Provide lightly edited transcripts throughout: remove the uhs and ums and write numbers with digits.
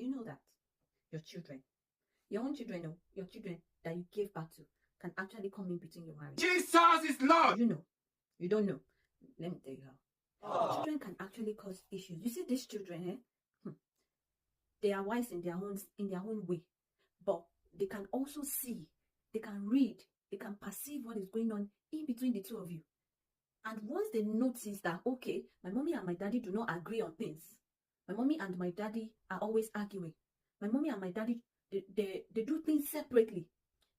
you know that your children, your own children, or your children that you gave birth to, can actually come in between your marriage? Jesus is Lord. You know. You don't know. Let me tell you how. Children can actually cause issues. You see, these children, they are wise in their own way, but they can also see, they can read, they can perceive what is going on in between the two of you. And once they notice that, okay, my mommy and my daddy do not agree on things, my mommy and my daddy are always arguing, my mommy and my daddy, they do things separately,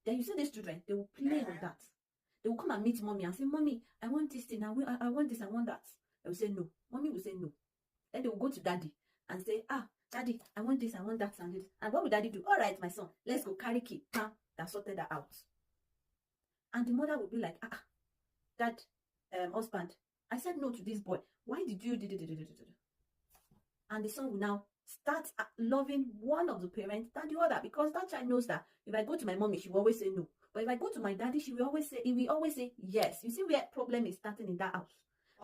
then you see these children, they will play on that. They will come and meet mommy and say, mommy, I want this thing, I want this, I want that. They will say no. Mommy will say no. Then they will go to daddy and say, daddy, I want this, I want that, and this. And what will daddy do? All right, my son, let's go carry key. That sorted that out. And the mother will be like, dad, husband, I said no to this boy. Why did you do? And the son will now start loving one of the parents than the other, because that child knows that if I go to my mommy, she will always say no. But if I go to my daddy, he will always say yes. You see where problem is starting in that house.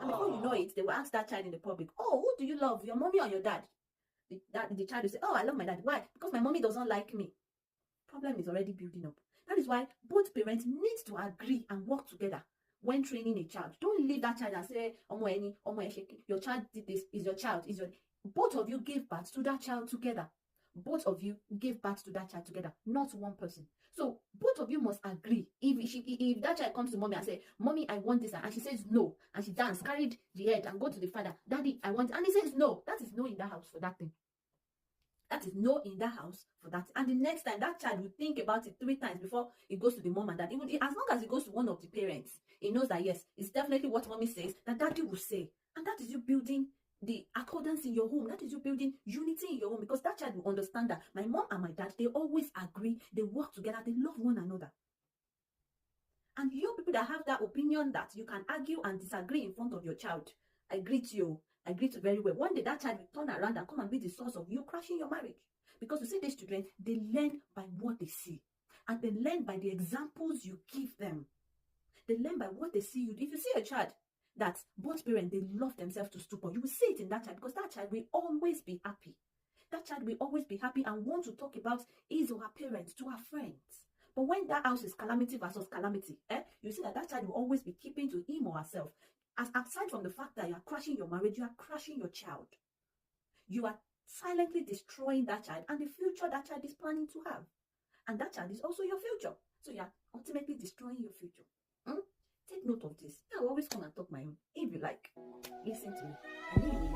And before you know it, they will ask that child in the public, oh, who do you love, your mommy or your dad? The child will say, oh, I love my dad. Why? Because my mommy doesn't like me. Problem is already building up. That is why both parents need to agree and work together when training a child. Don't leave that child and say, your child did this, is your child, both of you gave birth to that child together. Both of you gave birth to that child together, not one person. So both of you must agree. If that child comes to mommy and say, mommy, I want this, and she says no, and she dance, carried the head and go to the father, daddy, I want, and he says no, that is no in that house for that thing. That is no in that house for that. And the next time, that child will think about it 3 times before it goes to the mom and dad. Even as long as it goes to one of the parents, he knows that yes, it's definitely what mommy says, that daddy will say. And that is you building the accordance in your home. That is you building unity in your home, because that child will understand that my mom and my dad, they always agree, they work together, they love one another. And you people that have that opinion that you can argue and disagree in front of your child, I greet you. I greet you very well. One day that child will turn around and come and be the source of you crashing your marriage. Because you see, these children, they learn by what they see. And they learn by the examples you give them. They learn by what they see you do. If you see a child that both parents, they love themselves to stupor, you will see it in that child, because that child will always be happy. That child will always be happy and want to talk about his or her parents to her friends. But when that house is calamity versus calamity, you see that child will always be keeping to him or herself. Aside from the fact that you are crashing your marriage, you are crashing your child. You are silently destroying that child and the future that child is planning to have. And that child is also your future. So you are ultimately destroying your future. Take note of this. I will always come and talk my own. If you like, listen to me.